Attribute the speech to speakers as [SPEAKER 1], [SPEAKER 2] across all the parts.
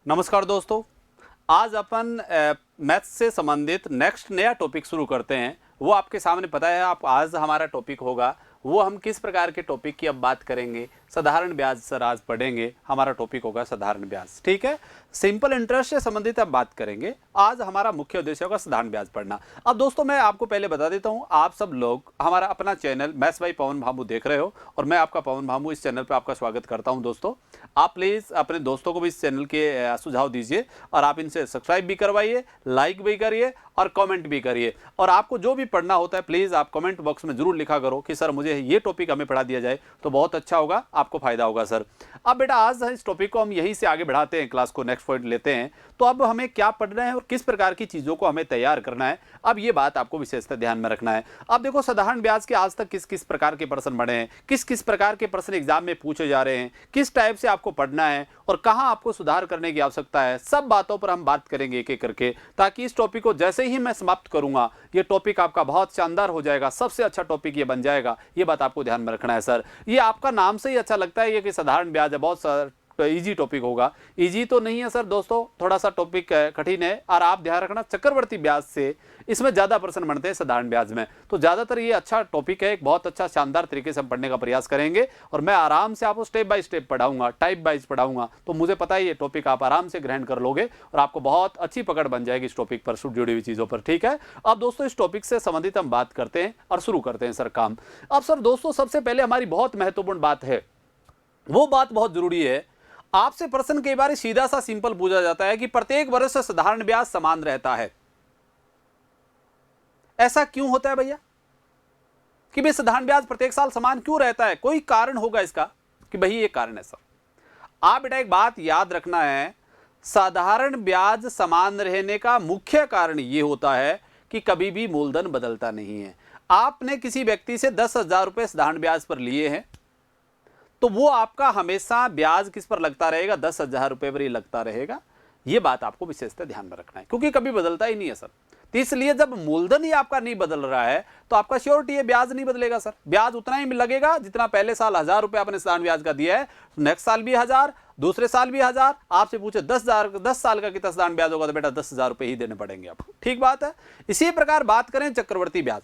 [SPEAKER 1] नमस्कार दोस्तों। आज अपन मैथ्स से संबंधित नेक्स्ट नया टॉपिक शुरू करते हैं। वो आपके सामने पता है, आप आज हमारा टॉपिक होगा वो हम किस प्रकार के टॉपिक की अब बात करेंगे। साधारण ब्याज सर आज पढ़ेंगे। हमारा टॉपिक होगा साधारण ब्याज, ठीक है। सिंपल इंटरेस्ट से संबंधित अब बात करेंगे। आज हमारा मुख्य उद्देश्य होगा साधारण ब्याज पढ़ना। अब दोस्तों मैं आपको पहले बता देता हूं, आप सब लोग हमारा अपना चैनल मैथ्स बाय पवन भामू देख रहे हो और मैं आपका पवन भामू इस चैनल पर आपका स्वागत करता हूं। दोस्तों आप प्लीज़ अपने दोस्तों को भी इस चैनल के सुझाव दीजिए और आप इनसे सब्सक्राइब भी करवाइए, लाइक भी करिए और कमेंट भी करिए। और आपको जो भी पढ़ना होता है प्लीज़ आप कमेंट बॉक्स में जरूर लिखा करो कि सर मुझे ये टॉपिक हमें पढ़ा दिया जाए, तो बहुत अच्छा होगा, आपको फायदा होगा सर। अब बेटा आज इस टॉपिक को हम यहीं से आगे बढ़ाते हैं, क्लास को नेक्स्ट पॉइंट लेते हैं। तो अब हमें क्या पढ़ना है और किस प्रकार की चीज़ों को हमें तैयार करना है, अब ये बात आपको विशेषतः ध्यान में रखना है। अब देखो साधारण ब्याज के आज तक किस किस प्रकार के प्रश्न बने हैं, किस किस प्रकार के प्रश्न एग्जाम में पूछे जा रहे हैं, किस टाइप से आपको पढ़ना है और कहां आपको सुधार करने की आवश्यकता है, सब बातों पर हम बात करेंगे एक एक करके, ताकि इस टॉपिक को जैसे ही मैं समाप्त करूंगा ये टॉपिक आपका बहुत शानदार हो जाएगा, सबसे अच्छा टॉपिक ये बन जाएगा। ये बात आपको ध्यान में रखना है सर। ये आपका नाम से ही अच्छा लगता है ये कि साधारण ब्याज है, बहुत इजी टॉपिक होगा। इजी तो नहीं है सर दोस्तों, थोड़ा सा टॉपिक कठिन है। और आप ध्यान रखना चक्रवर्ती ब्याज से इसमें ज्यादा प्रश्न बनते हैं साधारण ब्याज में, तो ज्यादातर ये अच्छा टॉपिक है, एक बहुत अच्छा शानदार तरीके से हम पढ़ने का प्रयास करेंगे और मैं आराम से आपको स्टेप बाय स्टेप पढ़ाऊंगा, टाइप वाइज पढ़ाऊंगा। तो मुझे पता है ये टॉपिक आप आराम से ग्रहण कर लोगे और आपको बहुत अच्छी पकड़ बन जाएगी इस टॉपिक पर जुड़ी हुई चीजों पर, ठीक है। अब दोस्तों इस टॉपिक से संबंधित हम बात करते हैं और शुरू करते हैं सर काम। अब सर दोस्तों सबसे पहले हमारी बहुत महत्वपूर्ण बात है, वो बात बहुत जरूरी है। आपसे प्रश्न कई बार सीधा सा सिंपल पूछा जाता है कि प्रत्येक वर्ष साधारण ब्याज समान रहता है। ऐसा क्यों होता है भैया कि भाई साधारण ब्याज प्रत्येक साल समान क्यों रहता है? कोई कारण होगा इसका कि भाई ये कारण है सर। आप बेटा एक बात याद रखना है, साधारण ब्याज समान रहने का मुख्य कारण यह होता है कि कभी भी मूलधन बदलता नहीं है। आपने किसी व्यक्ति से 10,000 रुपए साधारण ब्याज पर लिए हैं तो वो आपका हमेशा ब्याज किस पर लगता रहेगा? 10,000 रुपए पर ही लगता रहेगा। ये बात आपको विशेषतः ध्यान में रखना है क्योंकि कभी बदलता ही नहीं है सर। तो इसलिए जब मूलधन ही आपका नहीं बदल रहा है तो आपका श्योरिटी है ब्याज नहीं बदलेगा सर। ब्याज उतना ही लगेगा जितना पहले साल 1,000 रुपए आपने साधारण ब्याज का दिया है, नेक्स्ट साल भी 1,000, दूसरे साल भी 1,000। आपसे पूछे 10,000 10 साल का कितना साधारण ब्याज होगा तो बेटा 10,000 रुपए ही देने पड़ेंगे आपको, ठीक बात है। इसी प्रकार बात करें चक्रवर्ती ब्याज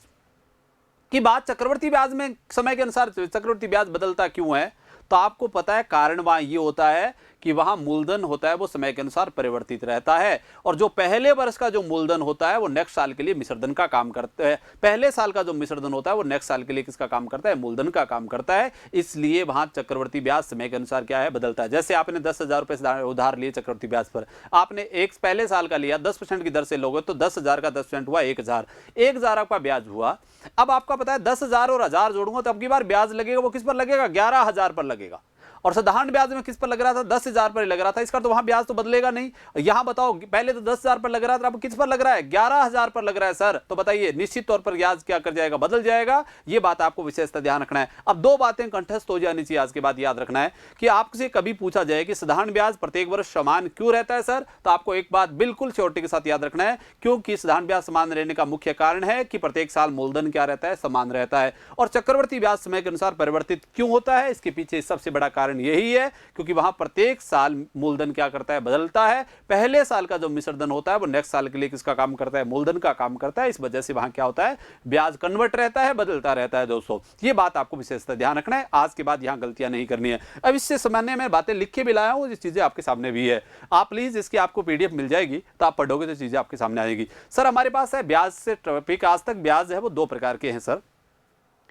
[SPEAKER 1] की बात, चक्रवर्ती ब्याज में समय के अनुसार चक्रवर्ती ब्याज बदलता क्यों है? तो आपको पता है कारण वहां ये होता है कि वहां मूलधन होता है वो समय के अनुसार परिवर्तित रहता है और जो पहले वर्ष का जो मूलधन होता है वो नेक्स्ट साल के लिए मिश्रधन का काम करता है। पहले साल का जो मिश्रधन होता है वो नेक्स्ट साल के लिए किसका काम करता है? मूलधन का काम करता है। इसलिए वहां चक्रवर्ती ब्याज समय के अनुसार क्या है? बदलता है। जैसे आपने 10,000 रुपए उधार लिए चक्रवर्ती ब्याज पर, आपने एक पहले साल का लिया 10% की दर से लोगे तो 10,000 का 10% हुआ 1,000, 1,000 आपका ब्याज हुआ। अब आपका पता है 10,000 और 1,000 जोड़ूंगा तो अब की बार ब्याज लगेगा वो किस पर लगेगा? 11,000 पर लगेगा। और साधारण ब्याज में किस पर लग रहा था? 10,000 पर लग रहा था। इसका तो वहां ब्याज तो बदलेगा नहीं। यहां बताओ पहले तो 10,000 पर लग रहा था, अब किस पर लग रहा है? 11,000 पर लग रहा है सर। तो बताइए निश्चित तौर पर ब्याज क्या कर जाएगा? बदल जाएगा। ये बात आपको विशेषता ध्यान रखना है। अब दो बातें कंठस्थ हो जानी चाहिए आज के बाद, याद रखना है कि आपसे कभी पूछा जाए कि साधारण ब्याज प्रत्येक वर्ष समान क्यों रहता है सर, तो आपको एक बात बिल्कुल श्योरिटी के साथ याद रखना है, क्योंकि साधारण ब्याज समान रहने का मुख्य कारण है कि प्रत्येक साल मूलधन क्या रहता है? समान रहता है। और चक्रवर्ती ब्याज समय के अनुसार परिवर्तित क्यों होता है? इसके पीछे सबसे बड़ा कारण यही है क्योंकि वहां प्रत्येक साल मूलधन क्या करता है? बदलता है। पहले साल का जो मिश्रधन होता है वो नेक्स्ट साल के लिए किसका काम करता है? मूलधन का काम करता है। इस वजह से वहां क्या होता है? ब्याज कन्वर्ट रहता है, बदलता रहता है दोस्तों। ये बात आपको विशेषता ध्यान रखना है, आज के बाद यहां गलतियां नहीं करनी है। अब इससे सामान्य मैं बातें लिख के भी लाया हूं, ये चीजें आपके सामने भी है। आप प्लीज इसकी आपको पीडीएफ मिल जाएगी तो आप पढ़ोगे तो चीजें आपके सामने आएगी। सर हमारे पास है ब्याज से टॉपिक, आज तक ब्याज है वो दो प्रकार के हैं सर।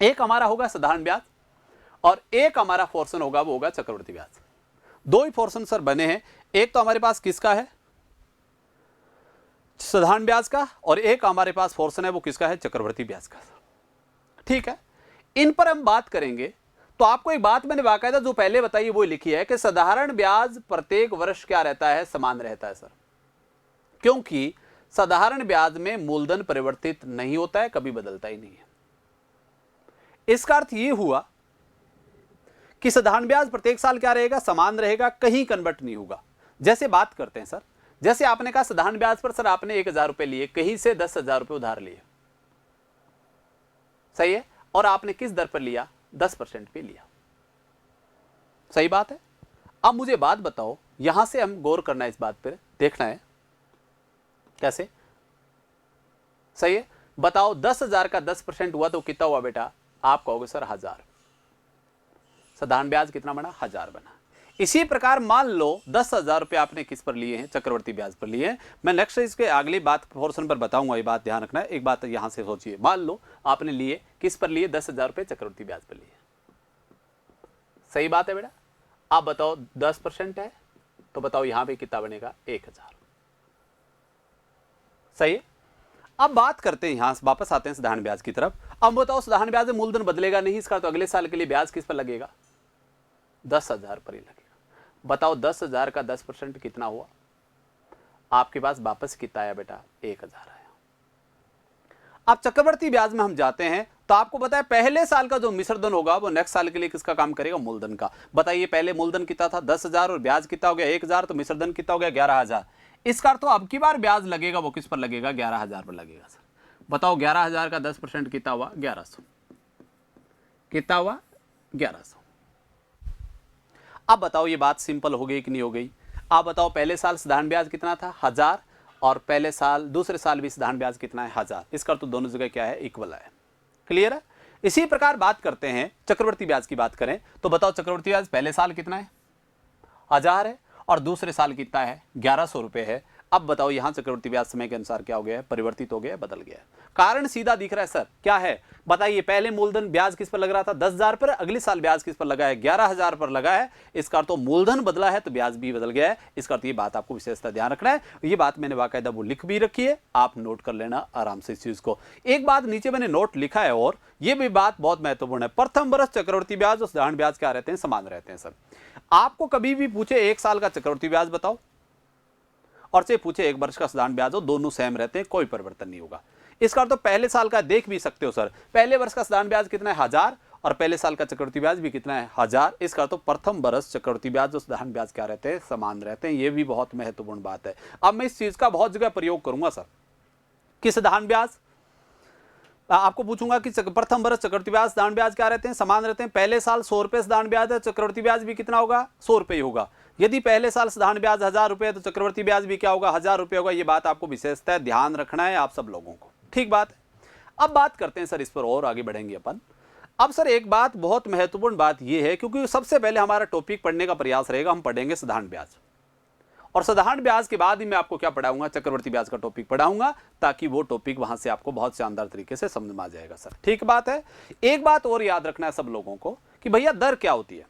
[SPEAKER 1] एक हमारा होगा साधारण ब्याज और एक हमारा पोर्शन होगा वो होगा चक्रवर्ती ब्याज। दो ही पोर्शन सर बने हैं, एक तो हमारे पास किसका है? साधारण ब्याज का, और एक हमारे पास पोर्शन है वो किसका है? चक्रवर्ती ब्याज का, ठीक है। इन पर हम बात करेंगे। तो आपको एक बात मैंने बाकायदा जो पहले बताई वो लिखी है कि साधारण ब्याज प्रत्येक वर्ष क्या रहता है? समान रहता है सर, क्योंकि साधारण ब्याज में मूलधन परिवर्तित नहीं होता है, कभी बदलता ही नहीं है। इसका अर्थ यह हुआ कि साधारण ब्याज प्रत्येक साल क्या रहेगा? समान रहेगा, कहीं कन्वर्ट नहीं होगा। जैसे बात करते हैं सर, जैसे आपने कहा साधारण ब्याज पर सर आपने 1,000 रुपए लिए, कहीं से 10,000 रुपए उधार लिए, सही है, और आपने किस दर पर लिया? 10% पे लिया, सही बात है। अब मुझे बात बताओ यहां से हम गौर करना है, इस बात पर देखना है कैसे। सही है, बताओ 10,000 का 10% हुआ तो कितना हुआ बेटा? आप कहोगे सर 1000। साधारण ब्याज कितना बना? 1000 बना। इसी प्रकार मान लो 10,000 रुपये आपने किस पर लिए हैं? चक्रवर्ती ब्याज पर लिए हैं। मैं नेक्स्ट इसके अगली बात पोर्शन पर बताऊंगा, ये बात ध्यान रखना है। एक बात यहां से सोचिए, मान लो आपने लिए किस पर लिए? 10,000 रुपये चक्रवर्ती ब्याज पर लिए। सही बात है बेटा? आप बताओ 10% है तो बताओ यहां पे कितना बनेगा? 1000। सही है। अब बात करते हैं, यहां से वापस आते हैं साधारण ब्याज की तरफ। अब बताओ साधारण ब्याज में मूलधन बदलेगा नहीं, इसका तो अगले साल के लिए ब्याज किस पर लगेगा? 10,000 पर ही लगेगा। बताओ 10,000 का 10% कितना हुआ? आपके पास वापस कितना आया बेटा? 1000 आया। अब चक्रवर्ती ब्याज में हम जाते हैं तो आपको पता है पहले साल का जो मिश्रधन होगा वो नेक्स्ट साल के लिए किसका काम करेगा? मूलधन का। बताइए पहले मूलधन कितना था? 10,000 और ब्याज कितना हो गया? 1000। तो मिश्रधन कितना हो गया? 11,000। इसका अर्थ तो अब की बार ब्याज लगेगा वो किस पर लगेगा? 11,000 पर लगेगा सर। बताओ 11,000 का 10% कितना हुआ? 1100। कितना हुआ? 1100। अब बताओ ये बात सिंपल हो गई कि नहीं हो गई? आप बताओ पहले साल साधारण ब्याज कितना था? 1000। और पहले साल दूसरे साल भी साधारण ब्याज कितना है? 1000। इसका तो दोनों जगह क्या है? इक्वल है। क्लियर है? इसी प्रकार बात करते हैं चक्रवर्ती ब्याज की बात करें तो बताओ चक्रवर्ती ब्याज पहले साल कितना है? 1000 है और दूसरे साल कितना है? 1100 रुपए है। अब बताओ यहां चक्रवर्ती ब्याज समय के अनुसार क्या हो गया है? परिवर्तित हो गया है, बदल गया है। कारण सीधा दिख रहा है सर, क्या है बताइए? पहले मूलधन ब्याज किस पर लग रहा था? 10,000 पर। अगले साल ब्याज किस पर लगा है? 11,000 पर लगा है। इसका तो मूलधन बदला है तो ब्याज भी बदल गया है। इसका ये बात आपको विशेषता ध्यान रखना है। ये बात मैंने बाकायदा वो लिख भी रखी है, आप नोट कर लेना आराम से इस चीज को। एक बात नीचे मैंने नोट लिखा है और ये भी बात बहुत महत्वपूर्ण है। प्रथम वर्ष चक्रवर्ती ब्याज और साधारण ब्याज क्या रहते हैं? समान रहते हैं सर। आपको कभी भी पूछे 1 साल का चक्रवर्ती ब्याज बताओ और से पूछे 1 वर्ष का साधारण ब्याज हो, दोनों सेम रहते हैं, कोई परिवर्तन नहीं होगा। इसका तो पहले साल का देख भी सकते हो सर। पहले वर्ष का साधारण ब्याज कितना है? 1000 और पहले साल का चक्रवर्ती ब्याज भी कितना है? 1000। इसका तो प्रथम वर्ष चक्रवर्ती ब्याज और साधारण ब्याज क्या रहते हैं? समान रहते हैं। यह भी बहुत महत्वपूर्ण बात है। अब मैं इस चीज का बहुत जगह प्रयोग करूंगा सर कि साधारण ब्याज आपको पूछूंगा कि प्रथम वर्ष चक्रवर्ती ब्याज साधारण ब्याज क्या रहते हैं? समान रहते हैं। पहले साल 100 रुपए साधारण ब्याज है, चक्रवर्ती ब्याज भी कितना होगा? 100 रुपए ही होगा। यदि पहले साल साधारण ब्याज 1000 रुपए तो चक्रवर्ती ब्याज भी क्या होगा? 1000 रुपए होगा। ये बात आपको विशेषता ध्यान रखना है आप सब लोगों को। ठीक बात है। अब बात करते हैं सर इस पर और आगे बढ़ेंगे अपन। अब सर एक बात बहुत महत्वपूर्ण बात यह है, क्योंकि सबसे पहले हमारा टॉपिक पढ़ने का प्रयास रहेगा, हम पढ़ेंगे साधारण ब्याज और साधारण ब्याज के बाद ही मैं आपको क्या पढ़ाऊंगा? चक्रवर्ती ब्याज का टॉपिक पढ़ाऊंगा, ताकि वो टॉपिक वहां से आपको बहुत शानदार तरीके से समझ में आ जाएगा सर। ठीक बात है। एक बात और याद रखना है सब लोगों को कि भैया दर क्या होती है?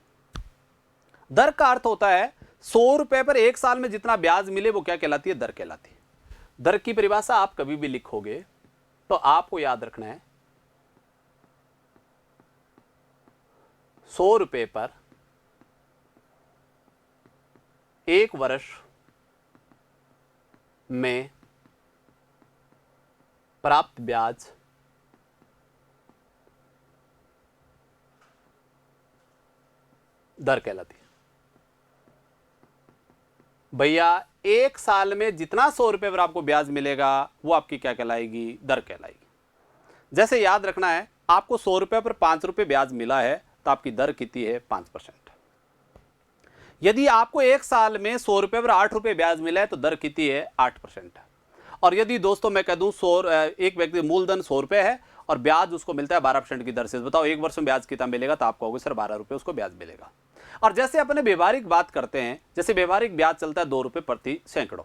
[SPEAKER 1] दर का अर्थ होता है 100 रुपए पर 1 साल में जितना ब्याज मिले वो क्या कहलाती है? दर कहलाती है। दर की परिभाषा आप कभी भी लिखोगे तो आपको याद रखना है 100 रुपए पर 1 वर्ष में प्राप्त ब्याज दर कहलाती है। भैया 1 साल में जितना 100 रुपए पर आपको ब्याज मिलेगा वो आपकी क्या कहलाएगी? दर कहलाएगी। जैसे याद रखना है, आपको 100 रुपए पर 5 रुपए ब्याज मिला है तो आपकी दर कितनी है? 5%। यदि आपको 1 साल में 100 रुपए पर 8 रुपए ब्याज मिला है तो दर कितनी है? 8%। और यदि दोस्तों मैं कह दूं एक व्यक्ति मूलधन 100 रुपए है और ब्याज उसको मिलता है 12% की दर से, बताओ 1 वर्ष में ब्याज कितना मिलेगा? तो आप कहोगे सर 12 रुपए उसको ब्याज मिलेगा। और जैसे अपने व्यवहारिक बात करते हैं, जैसे व्यवहारिक ब्याज चलता है 2 रुपए प्रति सैकड़ों,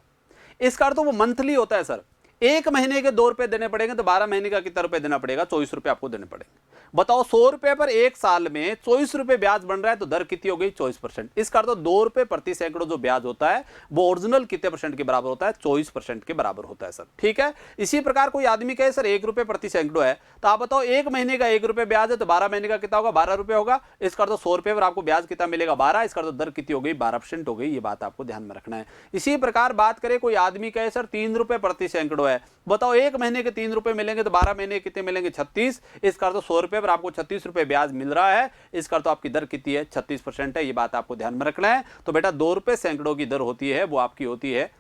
[SPEAKER 1] इसका अर्थ तो वो मंथली होता है सर। 1 महीने के 2 रुपए देने पड़ेंगे तो 12 महीने का कितना रुपए देना पड़ेगा? 24 रुपए आपको देने पड़ेंगे। बताओ 100 रुपए पर 1 साल में 24 रुपए ब्याज बन रहा है तो दर कितनी हो गई? 24%। इसका अर्थ 2 रुपए प्रति सैकड़ों जो ब्याज होता है वो ओरिजिनल कितने परसेंट के बराबर होता है? 24% के बराबर होता है सर। ठीक है। इसी प्रकार कोई आदमी कहे सर 1 रुपए प्रति सैकड़ों है, तो आप बताओ 1 महीने का 1 रुपए ब्याज है तो 12 महीने का कितना होगा? 12 रुपए होगा। इसका अर्थ 100 रुपए पर आपको ब्याज कितना मिलेगा? 12। इसका अर्थ दर कितनी हो गई? 12% हो गई। ये बात आपको ध्यान में रखना है। इसी प्रकार बात करें, कोई आदमी कहे सर 3 रुपए प्रति सैकड़ों है, बताओ 1 महीने के 3 रुपए मिलेंगे तो 12 महीने कितने मिलेंगे? 36। इसका अर्थ 100 रुपए पर आपको 36 रुपए ब्याज मिल रहा है। इसका अर्थ आपकी दर कितनी है? 36% है। ये बात आपको ध्यान में रखना है। तो बेटा 2 रुपए सैकड़ों की दर होती है वो आपकी होती है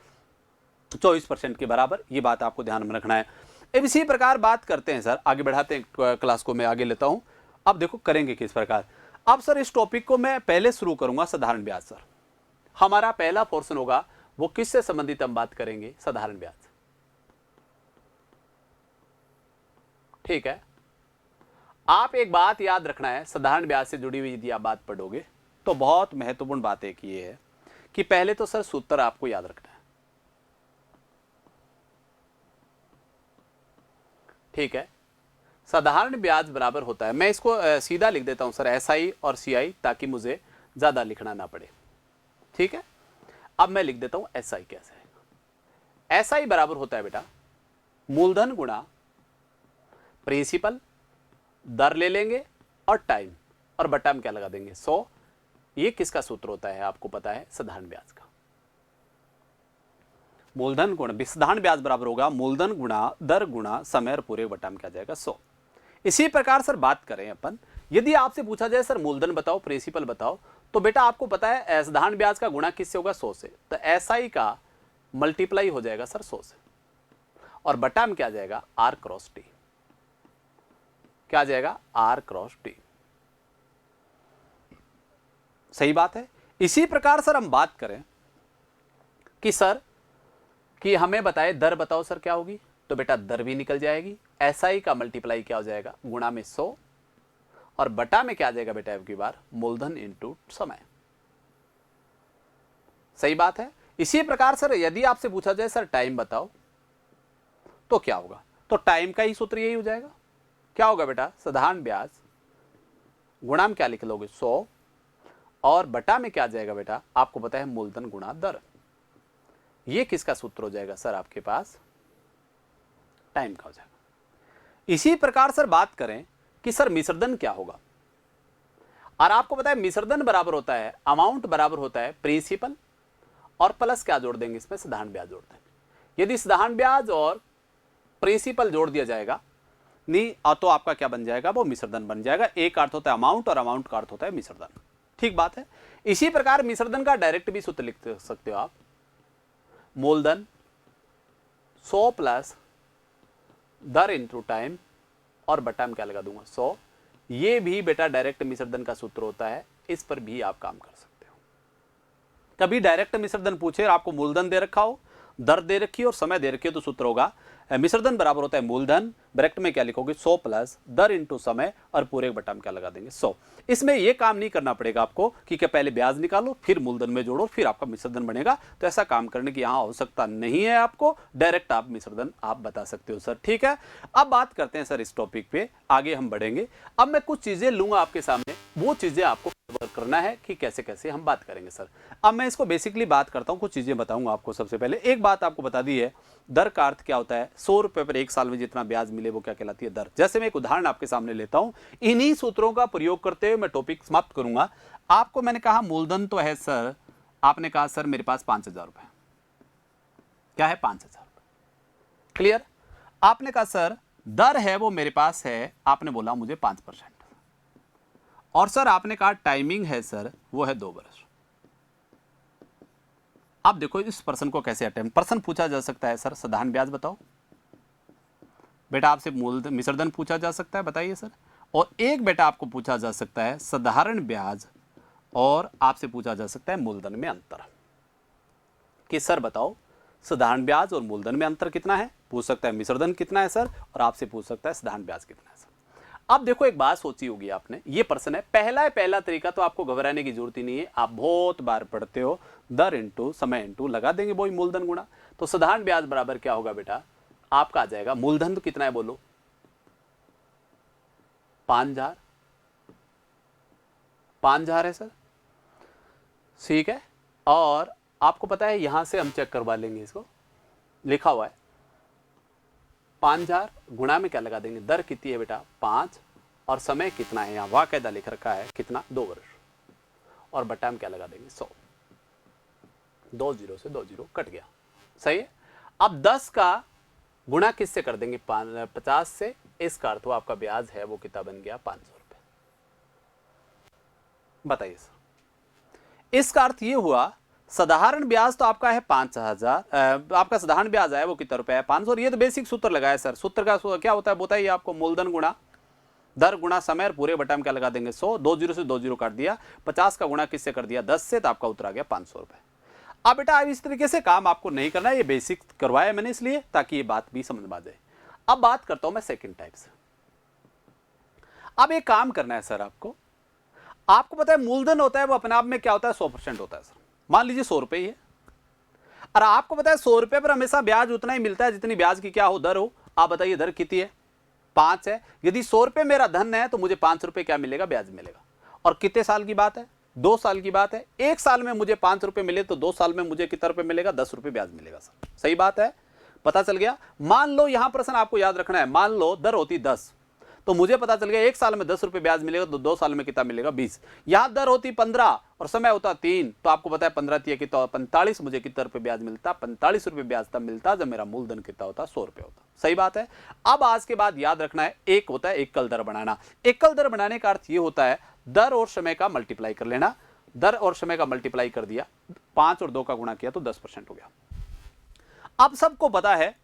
[SPEAKER 1] 24% के बराबर। ये बात आपको ध्यान में रखना है। अब इसी प्रकार बात करते हैं सर, आगे बढ़ाते हैं, क्लास को मैं आगे लेता हूं। अब देखो करेंगे किस प्रकार। अब सर इस टॉपिक को मैं पहले शुरू करूंगा साधारण ब्याज सर। हमारा पहला पोर्शन होगा वो किससे संबंधित हम बात करेंगे, साधारण ब्याज। ठीक है, आप एक बात याद रखना है, साधारण ब्याज से जुड़ी हुई यदि आप बात पढ़ोगे तो बहुत महत्वपूर्ण बात एक ये है कि पहले तो सर सूत्र आपको याद रखना है। ठीक है, साधारण ब्याज बराबर होता है, मैं इसको सीधा लिख देता हूं सर, SI और CI, ताकि मुझे ज्यादा लिखना ना पड़े। ठीक है, अब मैं लिख देता हूं SI कैसे है। SI बराबर होता है बेटा मूलधन गुणा प्रिंसिपल, दर ले लेंगे और टाइम, और बटा में क्या लगा देंगे 100। ये किसका सूत्र होता है आपको पता है, साधारण ब्याज का। मूलधन गुणा साधारण ब्याज बराबर होगा मूलधन गुणा दर गुणा समय और पूरे बटा में क्या जाएगा 100। इसी प्रकार सर बात करें अपन, यदि आपसे पूछा जाए सर मूलधन बताओ प्रिंसिपल बताओ, तो बेटा आपको पता है साधारण ब्याज का गुणा किससे होगा 100 से, तो SI का मल्टीप्लाई हो जाएगा सर 100 से, और बटा में क्या जाएगा R क्रॉस T। क्या आ जाएगा R क्रॉस T। सही बात है। इसी प्रकार सर हम बात करें कि सर कि हमें बताए दर बताओ सर क्या होगी, तो बेटा दर भी निकल जाएगी, SI का मल्टीप्लाई क्या हो जाएगा गुणा में 100, और बटा में क्या आ जाएगा बेटा एक बार मूलधन इंटू समय। सही बात है। इसी प्रकार सर यदि आपसे पूछा जाए सर टाइम बताओ तो क्या होगा, तो टाइम का ही सूत्र यही हो जाएगा। क्या होगा बेटा साधारण ब्याज गुणा में क्या लिख लोगे 100, और बटा में क्या आ जाएगा बेटा आपको पता है मूलधन गुणा दर। ये किसका सूत्र हो जाएगा सर आपके पास, टाइम का हो जाएगा। इसी प्रकार सर बात करें कि सर मिश्रधन क्या होगा, और आपको पता है मिश्रधन बराबर होता है अमाउंट बराबर होता है प्रिंसिपल और प्लस क्या जोड़ देंगे इसमें साधारण ब्याज जोड़ देंगे। यदि साधारण ब्याज और प्रिंसिपल जोड़ दिया जाएगा नहीं तो आपका क्या बन जाएगा वो मिश्रधन बन जाएगा। एक अर्थ होता है अमाउंट और अमाउंट का अर्थ होता है मिश्रधन। ठीक बात है। इसी प्रकार मिश्रधन का डायरेक्ट भी सूत्र लिख सकते हो आप, मूलधन 100 प्लस दर इंटू टाइम, और बटा में क्या लगा दूंगा 100। ये भी बेटा डायरेक्ट मिश्रधन का सूत्र होता है, इस पर भी आप काम कर सकते हो। कभी डायरेक्ट मिश्रधन पूछे और आपको मूलधन दे रखा हो, दर दे रखी हो और समय दे रखी हो, तो सूत्र होगा मिश्रधन बराबर होता है मूलधन, ब्रैकेट में क्या लिखोगे 100 प्लस दर इंटू समय, और पूरे बटा में क्या लगा देंगे 100। इसमें यह काम नहीं करना पड़ेगा आपको कि क्या पहले ब्याज निकालो फिर मूलधन में जोड़ो फिर आपका मिश्रधन बनेगा, तो ऐसा काम करने की यहां आवश्यकता नहीं है आपको, डायरेक्ट आप मिश्रधन आप बता सकते हो सर। ठीक है, अब बात करते हैं सर इस टॉपिक पे, आगे हम बढ़ेंगे। अब मैं कुछ चीजें लूंगा आपके सामने, वो चीजें आपको कवर करना है कि कैसे कैसे हम बात करेंगे सर। अब मैं इसको बेसिकली बात करता हूं, कुछ चीजें बताऊंगा आपको। सबसे पहले एक बात आपको बता दी है, दर का अर्थ क्या होता है, 100 रुपए पर एक साल में जितना ब्याज मिले वो क्या कहलाती है दर। जैसे मैं एक उदाहरण आपके सामने लेता हूं, इन्हीं सूत्रों का प्रयोग करते हुए मैं टॉपिक समाप्त करूंगा। आपको मैंने कहा मूलधन तो है सर, आपने कहा सर मेरे पास 5,000 रुपए, क्या है 5,000 रुपए, क्लियर। आपने कहा सर दर है वो मेरे पास है, आपने बोला मुझे 5%, और सर आपने कहा टाइमिंग है सर वो है 2 वर्ष। अब देखो इस प्रश्न को कैसे अटेम्प्ट, प्रश्न पूछा जा सकता है सर साधारण ब्याज बताओ, बेटा आपसे मूलधन मिश्रधन पूछा जा सकता है बताइए सर, और एक बेटा आपको पूछा जा सकता है साधारण ब्याज, और आपसे पूछा जा सकता है मूलधन में अंतर, कि सर बताओ साधारण ब्याज और मूलधन में अंतर कितना है, पूछ सकता है मिश्रधन कितना है सर, और आपसे पूछ सकता है साधारण ब्याज कितना है सर। अब देखो एक बात सोची होगी आपने, ये प्रश्न है पहला तरीका, तो आपको घबराने की जरूरत ही नहीं है, आप बहुत बार पढ़ते हो, दर इंटू समय इंटू लगा देंगे वही मूलधन गुणा, तो साधारण ब्याज बराबर क्या होगा बेटा आपका आ जाएगा, मूलधन तो कितना है बोलो 5,000, 5,000 है सर, ठीक है। और आपको पता है यहां से हम चेक करवा लेंगे, इसको लिखा हुआ है 5,000 गुणा में क्या लगा देंगे, दर कितनी है बेटा 5, और समय कितना है यहां वाकायदा लिख रखा है कितना 2 वर्ष, और बटा में क्या लगा देंगे 100, 2 0 से 2 0 कट गया, सही है। अब 10 का गुणा किससे कर देंगे 50 से, इसका अर्थ आपका ब्याज है वो कितना बन गया 500 रुपए। बताइए सर, इसका अर्थ ये हुआ साधारण ब्याज तो आपका है 5,000, आपका साधारण ब्याज है वो कितना रुपए है 500, और ये तो बेसिक सूत्र लगाया सर, सूत्र का क्या होता है बताइए आपको, मूलधन गुणा दर गुणा समय और पूरे बटा में क्या लगा देंगे 100, 2 जीरो से 2 जीरो काट दिया, 50 का गुणा किससे कर दिया 10 से, तो आपका उत्तर आ गया 500 रुपए। अब बेटा अब इस तरीके से काम आपको नहीं करना है, ये बेसिक करवाया मैंने इसलिए ताकि ये बात भी समझ में आ जाए। अब बात करता हूं मैं सेकंड टाइप से। अब एक काम करना है सर, आपको पता है मूलधन होता है वो अपने आप में क्या होता है 100% होता है सर। मान लीजिए 100 रुपए ही है और आपको पता है 100 रुपए पर हमेशा ब्याज उतना ही मिलता है जितनी ब्याज की क्या हो दर हो। आप बताइए दर कितनी है 5 है। यदि 100 रुपए मेरा धन है तो मुझे 5 रुपए क्या मिलेगा ब्याज मिलेगा। और कितने साल की बात है 2 साल की बात है। 1 साल में मुझे 5 रुपए मिले तो 2 साल में मुझे कितना रुपए मिलेगा 10 रुपए ब्याज मिलेगा सर। सही बात है, पता चल गया। मान लो यहां प्रश्न आपको याद रखना है, मान लो दर होती 10 तो मुझे पता चल गया 1 साल में 10 रुपए ब्याज मिलेगा तो 2 साल में कितना मिलेगा 20। यहां दर होती 15 और समय होता 3 तो आपको पता है 15 कितना 45, मुझे कितना रुपए ब्याज मिलता 45 रुपए ब्याज तब मिलता जब मेरा मूलधन कितना होता 100 रुपए होता। सही बात है। अब आज के बाद याद रखना है एक होता है एकल दर बनाना। एकल दर बनाने का अर्थ ये होता है दर और समय का मल्टीप्लाई कर लेना। दर और समय का मल्टीप्लाई कर दिया, 5 और 2 का गुणा किया तो 10% हो गया। अब सबको पता है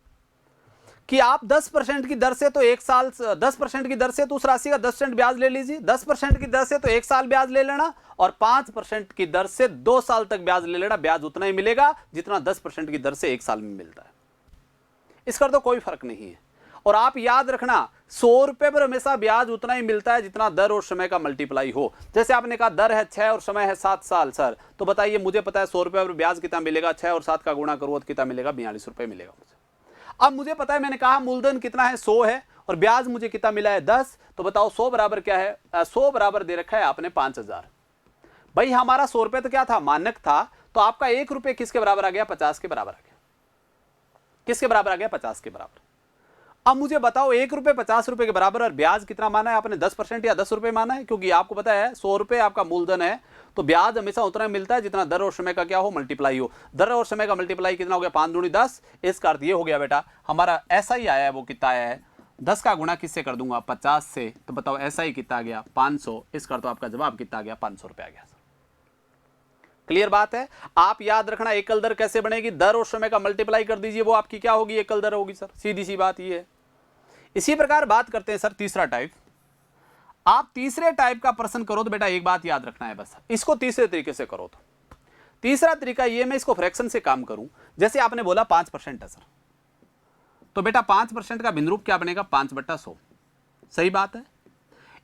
[SPEAKER 1] कि आप 10% की दर से तो 1 साल 10% की दर से तो उस राशि का 10% ब्याज ले लीजिए, 10% की दर से तो 1 साल ब्याज ले लेना और 5% की दर से 2 साल तक ब्याज ले लेना। ब्याज उतना ही मिलेगा जितना 10% की दर से 1 साल में मिलता है। इसका तो कोई फर्क नहीं है। और आप याद रखना 100 रुपए पर हमेशा ब्याज उतना ही मिलता है जितना दर और समय का मल्टीप्लाई हो। जैसे आपने कहा दर है 6 और समय है 7 साल सर, तो बताइए मुझे पता है 100 रुपए पर ब्याज कितना मिलेगा, 6 और 7 का गुणा करूँ तो कितना मिलेगा 42 रुपए मिलेगा मुझे। अब मुझे पता है मैंने कहा मूलधन कितना है 100 है और ब्याज मुझे कितना मिला है 10, तो बताओ 100 बराबर क्या है, 100 बराबर दे रखा है आपने 5000। भाई हमारा 100 रुपए तो क्या था मानक था, तो आपका 1 रुपए किसके बराबर आ गया 50 के बराबर आ गया। किसके बराबर आ गया 50 के बराबर। अब मुझे बताओ 1 रुपए 50 रुपए के बराबर और ब्याज कितना माना है आपने 10% या 10 रुपए माना है, क्योंकि आपको पता है 100 रुपए आपका मूलधन है तो ब्याज हमेशा उतना मिलता है जितना दर और समय का क्या हो मल्टीप्लाई हो। दर और समय का मल्टीप्लाई कितना हो गया 5 दूनी 10। इसका अर्थ ये हो गया बेटा हमारा ऐसा ही आया है, वो कितना आया है 10 का गुणा किससे कर दूंगा 50 से, तो बताओ ऐसा ही कितना आ गया 500। इसका अर्थ आपका जवाब कितना आ गया 500 रुपए आ गया। क्लियर बात है। आप याद रखना एकल दर कैसे बनेगी, दर और समय का मल्टीप्लाई कर दीजिए, वो आपकी क्या होगी एकल दर होगी सर, सीधी सी बात ये है। इसी प्रकार बात करते हैं सर तीसरा टाइप। आप तीसरे टाइप का प्रश्न करो तो बेटा एक बात याद रखना है बस, इसको तीसरे तरीके से करो। तो तीसरा तरीका ये मैं इसको फ्रैक्शन से काम करूं। जैसे आपने बोला 5% है सर, तो बेटा 5% का भिन्न रूप क्या बनेगा 5/100। सही बात है।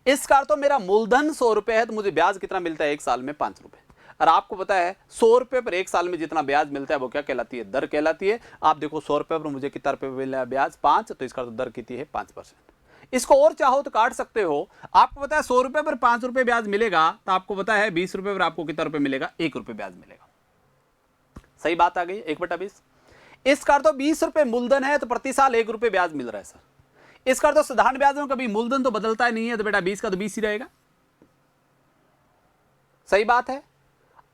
[SPEAKER 1] इसका अर्थ तो मेरा मूलधन 100 रुपए है तो मुझे ब्याज कितना मिलता है 1 साल में 5 रुपए। और आपको पता है 100 रुपए पर 1 साल में जितना ब्याज मिलता है वो क्या कहलाती है दर कहलाती है। आप देखो 100 रुपए पर मुझे कितना रुपए मिल रहा है ब्याज 5, तो इसका दर कितनी है 5%। इसको और चाहो तो काट सकते हो। आपको पता है 100 रुपए पर 5 रुपए ब्याज मिलेगा, तो आपको पता है 20 रुपए पर आपको कितना रुपए मिलेगा 1 रुपए ब्याज मिलेगा। सही बात आ गई 1/20। इसका अर्थ 20 रुपए मूलधन है तो प्रति साल 1 रुपए ब्याज मिल रहा है सर। इसका अर्थ साधारण ब्याज में कभी मूलधन तो बदलता नहीं है, तो बेटा 20 का तो 20 ही रहेगा। सही बात है।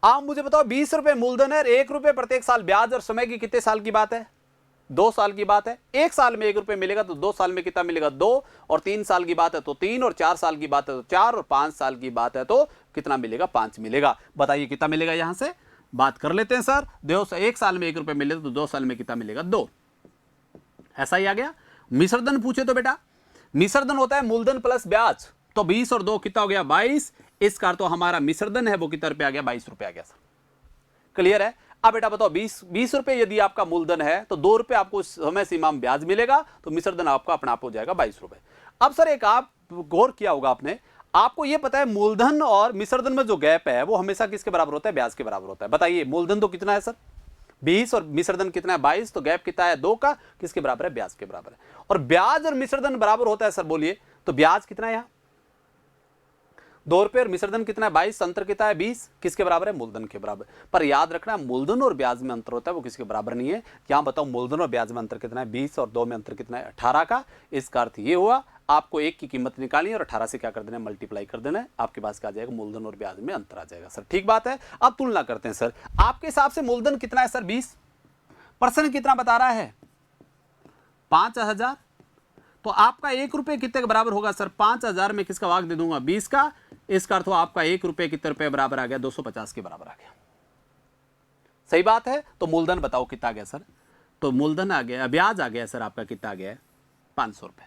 [SPEAKER 1] आप मुझे बताओ 20 रुपए मूलधन है, 1 रुपए प्रत्येक साल ब्याज और समय की कितने साल की बात है 2 साल की बात है। 1 साल में 1 रुपए मिलेगा तो 2 साल में कितना मिलेगा 2, और 3 साल की बात है तो 3, और 4 साल की बात है तो 4, और 5 साल की बात है तो कितना मिलेगा 5 मिलेगा। बताइए कितना मिलेगा, यहां से बात कर लेते हैं सर। देखो 1 साल में 1 रुपए मिले तो 2 साल में कितना मिलेगा 2। ऐसा ही आ गया। मिश्रधन पूछे तो बेटा मिश्रधन होता है मूलधन प्लस ब्याज, तो 20 और 2 कितना हो गया 22। इसका तो हमारा मिश्रधन है वो कितना रुपए आ गया 22 रुपए आ गया सर। क्लियर है। अब बेटा बताओ 20 रुपए यदि आपका मूलधन है तो 2 रुपए आपको समय सीमा में ब्याज मिलेगा, तो मिश्रधन आपका अपना आप हो जाएगा 22 रुपए। अब सर एक आप गौर किया होगा आपने, आपको यह पता है मूलधन और मिश्रधन में जो गैप है वो हमेशा किसके बराबर होता है ब्याज के बराबर होता है। बताइए मूलधन तो कितना है सर 20 और मिश्रधन कितना है 22, तो गैप कितना है 2 का, किसके बराबर है ब्याज के बराबर है। और ब्याज और मिश्रधन बराबर होता है सर, बोलिए तो ब्याज कितना है यहाँ 2 रुपए और मिश्रधन कितना है 22, अंतर कितना है 20, किसके बराबर है मूलधन के बराबर। पर याद रखना मूलधन और ब्याज में अंतर होता है वो किसके बराबर नहीं है। यहां बताओ मूलधन और ब्याज में अंतर कितना है 20, और 2 में अंतर कितना है 18 का। इसका अर्थ ये हुआ आपको 1 की कीमत निकालनी है और 18 से क्या कर देना है मल्टीप्लाई कर देना है, आपके पास क्या आ जाएगा मूलधन और ब्याज में अंतर आ जाएगा सर। ठीक बात है। अब तुलना करते हैं सर, आपके हिसाब से मूलधन कितना है सर 20, प्रश्न कितना बता रहा है 5000, तो आपका 1 रुपए कितने के बराबर होगा सर 5000 में किसका भाग दे दूंगा 20 का। इसका अर्थ आपका 1 रुपए कितने रुपए बराबर आ गया 250 के बराबर आ गया। सही बात है। तो मूलधन बताओ कितना आ गया सर, तो मूलधन आ गया, ब्याज आ गया सर आपका कितना आ गया 500 रुपए।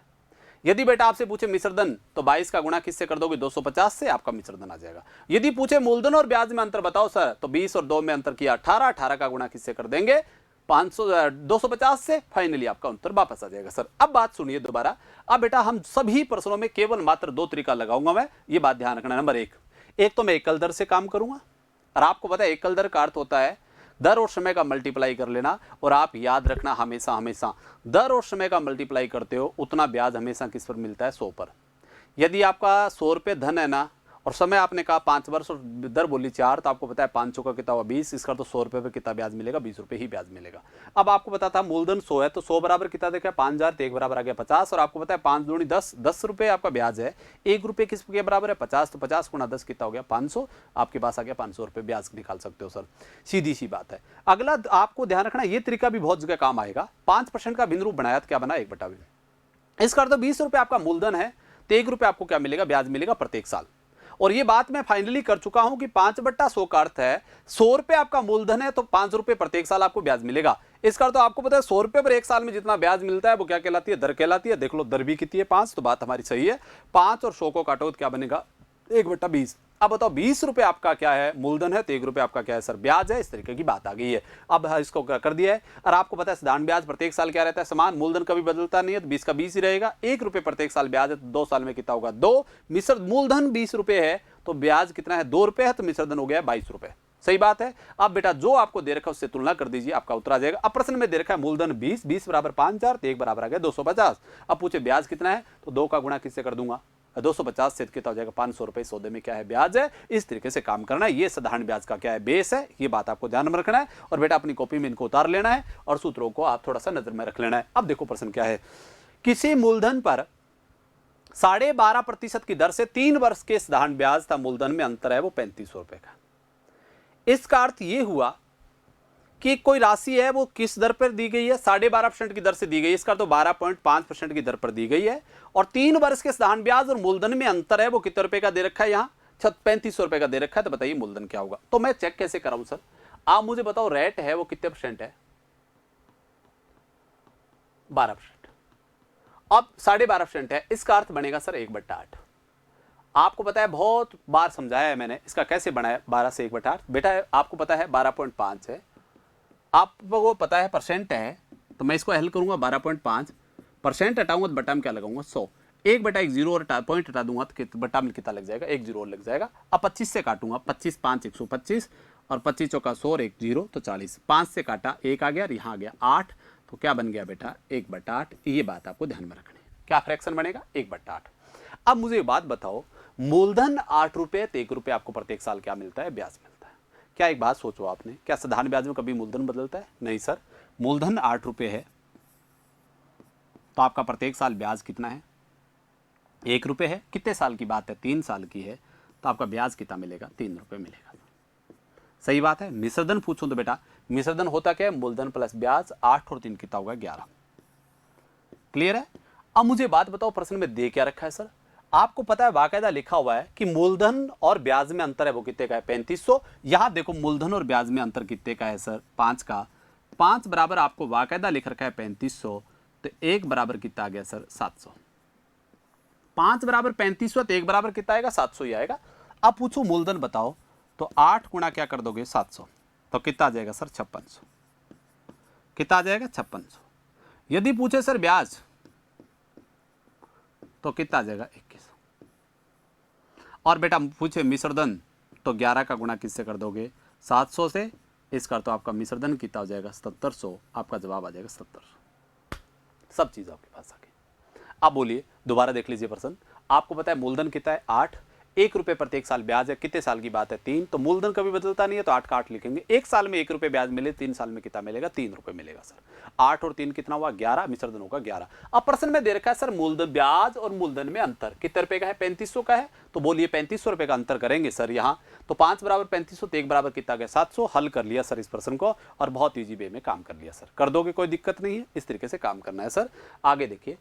[SPEAKER 1] यदि बेटा आपसे पूछे मिश्रधन तो 22 का गुणा किससे कर दोगे? 250 से, आपका मिश्रधन आ जाएगा। यदि पूछे मूलधन और ब्याज में अंतर बताओ सर, तो 20 और 2 में अंतर किया 18, 18 का गुणा किससे कर देंगे? 250 से। फाइनली आपका उत्तर वापस आ जाएगा सर। अब बात सुनिए दोबारा। अब बेटा हम सभी प्रश्नों में केवल मात्र 2 तरीका लगाऊंगा मैं, ये बात ध्यान रखना। नंबर एक तो मैं एकल दर से काम करूंगा, और आपको पता है एकल दर का अर्थ होता है दर और समय का मल्टीप्लाई कर लेना। और आप याद रखना हमेशा हमेशा दर और समय का मल्टीप्लाई करते हो उतना ब्याज हमेशा किस पर मिलता है? 100 पर। यदि आपका 100 रुपये धन है ना, और समय आपने कहा 5 वर्ष और दर बोली 4, तो आपको पता है 500 का कितना हुआ? 20। इसका तो 100 रुपये पर कितना ब्याज मिलेगा? 20 रुपये ही ब्याज मिलेगा। अब आपको पता था मूलधन 100 है, तो 100 बराबर कितना देखा? 5000, तो 1 बराबर आ गया 50। और आपको पता है 5 दूनी 10, 10 रुपये आपका ब्याज है। 1 रुपये किस के बराबर है? 50। तो 50 गुणा 10 कितना हो गया? 500। आपके पास आ गया 500 रुपये ब्याज निकाल सकते हो सर। सीधी सी बात है। अगला आपको ध्यान रखना, ये तरीका भी बहुत जगह काम आएगा। 5% का बिंदु बनाया तो क्या बना? 1/20। इसका अर्थ 20 रुपये आपका मूलधन है, तो 1 रुपये आपको क्या मिलेगा? ब्याज मिलेगा प्रत्येक साल। और ये बात मैं फाइनली कर चुका हूं कि 5/100 का अर्थ है 100 रुपये आपका मूलधन है, तो 5 रुपये प्रत्येक साल आपको ब्याज मिलेगा। इसका अर्थ आपको पता है 100 रुपये पर एक साल में जितना ब्याज मिलता है वो क्या कहलाती है? दर कहलाती है। देख लो दर भी कितनी है? 5। तो बात हमारी सही है। 5 और 100 को काटो तो क्या बनेगा? 1/20। अब बताओ 20 रुपये आपका क्या है? मूलधन है, तो 1 रुपये आपका क्या है सर? ब्याज है। इस तरीके की बात आ गई है। अब इसको कर दिया है। और आपको पता है साधारण ब्याज प्रत्येक साल क्या रहता है? समान। मूलधन कभी बदलता नहीं है, तो 20 का 20 ही रहेगा। 1 रुपये प्रत्येक साल ब्याज है, तो 2 साल में कितना होगा? 2। मिश्र मूलधन 20 रुपये है, तो ब्याज कितना है? 2 रुपये है, तो मिश्रधन हो गया 22 रुपये। सही बात है। अब बेटा जो आपको दे रखा है उससे तुलना कर दीजिए, आपका उत्तर आ जाएगा। अब प्रश्न में दे रखा है मूलधन 20, 20 बराबर 5000, तो 1 बराबर आ गया 250। अब पूछे ब्याज कितना है, तो 2 का गुणा किससे कर दूंगा? 250 से कितना हो जाएगा? 500 रुपये। सौदे में क्या है? ब्याज है। इस तरीके से काम करना है। ये साधारण ब्याज का क्या है? बेस है। ये बात आपको ध्यान में रखना है। और बेटा अपनी कॉपी में इनको उतार लेना है और सूत्रों को आप थोड़ा सा नजर में रख लेना है। अब देखो प्रश्न क्या है। किसी मूलधन पर 12.5% की दर से 3 वर्ष के साधारण ब्याज था, मूलधन में अंतर है वो 3500 रुपए का। इसका अर्थ ये हुआ कि कोई राशि है वो किस दर पर दी गई है? 12.5% की दर से दी गई है। इसका तो 12.5% की दर पर दी गई है। और 3 वर्ष के साधारण ब्याज और मूलधन में अंतर है वो कितने रुपए का दे रखा है? यहाँ 3500 रुपए का दे रखा है। तो बताइए मूलधन क्या होगा? तो मैं चेक कैसे कराऊं सर? आप मुझे बताओ रेट है वो कितने परसेंट है? 12%। अब 12.5% है, इसका अर्थ बनेगा सर 1/8। आपको पता है बहुत बार समझाया है मैंने, इसका कैसे बनाया 12 से 1/8। बेटा आपको पता है 12.5 है, आपको पता है परसेंट है, तो मैं इसको हल करूंगा 12.5 परसेंट हटाऊंगा तो बटा में क्या लगाऊंगा? 100। 1/1 जीरो और पॉइंट हटा दूंगा तो बटा में कितना लग जाएगा? 1 जीरो और लग जाएगा। अब 25 से काटूंगा, 25 5 125 और 25 चौका 100 और 1 जीरो तो 40। 5 से काटा 1 आ गया और यहाँ आ गया 8, तो क्या बन गया बेटा? 1/8। ये बात आपको ध्यान में रखनी है। क्या फ्रैक्शन बनेगा? 1/8। अब मुझे बात बताओ, मूलधन 8 रुपये, तो 1 रुपये आपको प्रत्येक साल क्या मिलता है? ब्याज मिलता है। क्या एक बात सोचो आपने, क्या साधारण ब्याज में कभी मूलधन बदलता है? नहीं सर। मूलधन 8 रुपये है, तो आपका प्रत्येक साल ब्याज कितना है? 1 रुपये है। कितने साल की बात है? 3 साल की है, तो आपका ब्याज कितना मिलेगा? 3 रुपये मिलेगा। सही बात है। मिश्रधन पूछूं तो बेटा मिश्रधन होता क्या है? मूलधन प्लस ब्याज। 8 और 3 कितना होगा? 11। क्लियर है? अब मुझे बात बताओ प्रश्न में दे क्या रखा है सर? आपको पता है बाकायदा लिखा हुआ है कि मूलधन और ब्याज में अंतर है वो कितने का है? 3500। यहां देखो मूलधन और ब्याज में अंतर कितने का है सर? 5 का। 5 बराबर आपको बाकायदा लिख रखा है 3500, तो 1 बराबर कितना आ गया सर? 700। 5 बराबर 3500, तो 1 बराबर कितना आएगा? 700 ही आएगा। अब पूछो मूलधन बताओ, तो 8 गुणा क्या कर दोगे? 700, तो कितना आ जाएगा सर? 5600। कितना आ जाएगा? 5600। यदि पूछे सर ब्याज, तो कितना आ जाएगा? 2100। और बेटा पूछे मिश्रधन, तो 11 का गुणा किससे कर दोगे? 700 से। इसका तो आपका मिश्रधन कितना हो जाएगा? 7700। आपका जवाब आ जाएगा 7700। सब चीज आपके पास आ गई। अब बोलिए दोबारा देख लीजिए प्रश्न। आपको पता है मूलधन कितना है? 8। 1 रुपये प्रत्येक साल ब्याज है। कितने साल की बात है? 3। तो मूलधन कभी बदलता नहीं है, तो 8 का 8 लिखेंगे। 1 साल में 1 रुपये ब्याज मिले, 3 साल में कितना मिलेगा? 3 रुपये मिलेगा सर। 8 और 3 कितना हुआ? 11। मिश्रधन होगा 11। अब प्रश्न में दे रखा है सर मूलधन ब्याज और मूलधन में अंतर कितने रुपए का है? 3500 का है। तो बोलिए 3500 रुपए का अंतर करेंगे सर यहाँ, तो 5 बराबर 3500, तो 1 बराबर कितना गया? 700। हल कर लिया सर इस प्रश्न को, और बहुत ईजी वे में काम कर लिया सर। कर दोगे, कोई दिक्कत नहीं है। इस तरीके से काम करना है सर। आगे देखिए,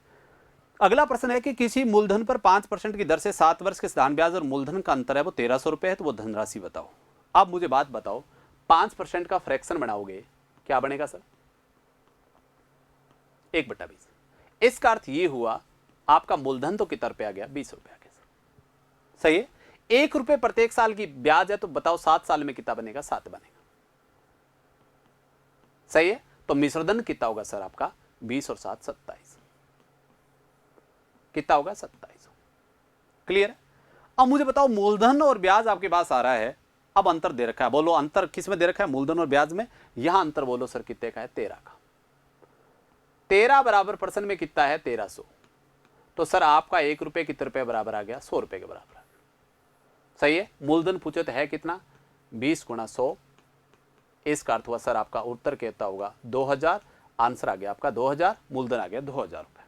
[SPEAKER 1] अगला प्रश्न है कि किसी मूलधन पर 5% की दर से 7 वर्ष के साधारण ब्याज और मूलधन का अंतर है वो 1300 रुपए है, तो वो धनराशि बताओ। अब मुझे बात बताओ, 5% का फ्रैक्शन बनाओगे, क्या बनेगा सर? 1/20। इसका अर्थ ये हुआ आपका मूलधन तो कितना रुपये आ गया, 20 रुपये आ गया सर। सही है, 1 रुपये प्रत्येक साल की ब्याज है, तो बताओ 7 साल में कितना बनेगा, 7 बनेगा। सही है, तो मिश्रधन कितना होगा सर आपका, 20 और 7 27, कितना होगा 27। क्लियर है। अब मुझे बताओ मूलधन और ब्याज आपके पास आ रहा है, अब अंतर दे रखा है, बोलो अंतर किस में दे रखा है, मूलधन और ब्याज में। यहां अंतर बोलो सर कितने का है, 13 का। 13 बराबर परसेंट में कितना है, 1300। तो सर आपका 1 रुपये कितने रुपए बराबर आ गया, 100 रुपए के बराबर आ गया। सही है, मूलधन पूछे तो है कितना, 20 गुणा 100। इसका अर्थ हुआ सर आपका उत्तर कहता होगा 2000, आंसर आ गया आपका 2000, मूलधन आ गया 2000 रुपए।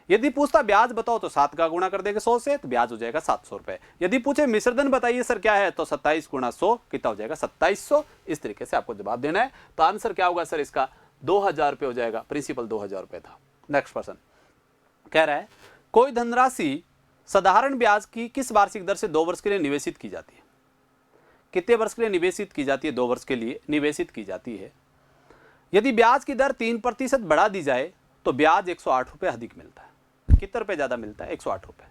[SPEAKER 1] यदि पूछता ब्याज बताओ तो 7 का गुणा कर देंगे 100 से, तो ब्याज हो जाएगा 700 रुपए। यदि पूछे मिश्रधन बताइए सर क्या है, तो 27 गुणा 100 कितना हो जाएगा, 2700। इस तरीके से आपको जवाब देना है। तो आंसर क्या होगा सर इसका, 2000 रुपए हो जाएगा। प्रिंसिपल 2000 रुपए था। नेक्स्ट क्वेश्चन कह रहा है, कोई धनराशि साधारण ब्याज की किस वार्षिक दर से 2 वर्ष के लिए निवेशित की जाती है। कितने वर्ष के लिए निवेशित की जाती है, 2 वर्ष के लिए निवेशित की जाती है। यदि ब्याज की दर 3% बढ़ा दी जाए तो ब्याज 108 रुपये अधिक मिलता है। कितने रुपए ज्यादा मिलता है, 108 रुपये।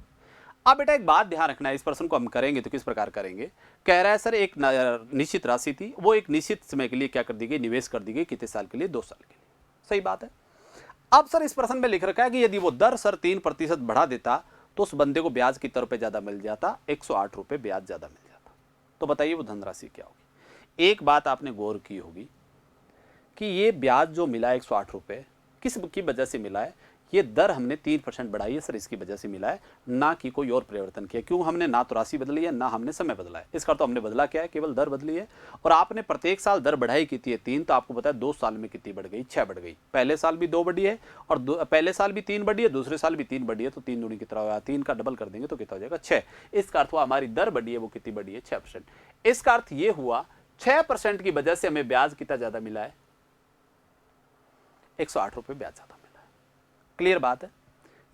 [SPEAKER 1] अब बेटा एक बात ध्यान रखना है, इस प्रश्न को हम करेंगे तो किस प्रकार करेंगे। कह रहा है सर एक निश्चित राशि थी, वो एक निश्चित समय के लिए क्या कर दी गई, निवेश कर दी गई। कितने साल के लिए, 2 साल के लिए। सही बात है। अब सर इस प्रश्न में लिख रखा है कि यदि वो दर सर 3% बढ़ा देता तो उस बंदे को ब्याज कितने रुपए ज्यादा मिल जाता, 108 रुपये ब्याज ज्यादा मिल जाता। तो बताइए वो धनराशि क्या होगी। एक बात आपने गौर की होगी कि ये ब्याज जो मिला 108 रुपये किस की वजह से मिला है, ये दर हमने 3% बढ़ाई है सर, इसकी वजह से मिला है, ना कि कोई और परिवर्तन किया। क्यों, हमने ना तो राशि बदली है ना हमने समय बदला है। इसका तो हमने बदला क्या है, केवल दर बदली है। और आपने प्रत्येक साल दर बढ़ाई कितनी है, 3, तो आपको पता है 2 साल में कितनी बढ़ गई, 6 बढ़ गई। पहले साल भी 2 बढ़ी है और पहले साल भी 3 बढ़ी है, दूसरे साल भी 3 बढ़ी है। तो 3 दूनी कितना होगा, 3 का डबल कर देंगे तो कितना हो जाएगा, 6। इसका अर्थ हुआ हमारी दर बढ़ी है, वो कितनी बढ़ी है, 6%। इसका अर्थ ये हुआ 6% की वजह से हमें ब्याज कितना ज्यादा मिला है, 108 रुपये ब्याज ज्यादा मिला है। क्लियर बात है,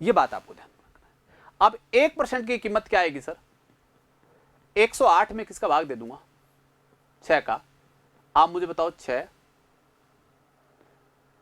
[SPEAKER 1] ये बात आपको ध्यान रखना है। अब 1% की कीमत क्या आएगी सर, 108 में किसका भाग दे दूंगा, 6 का। आप मुझे बताओ 6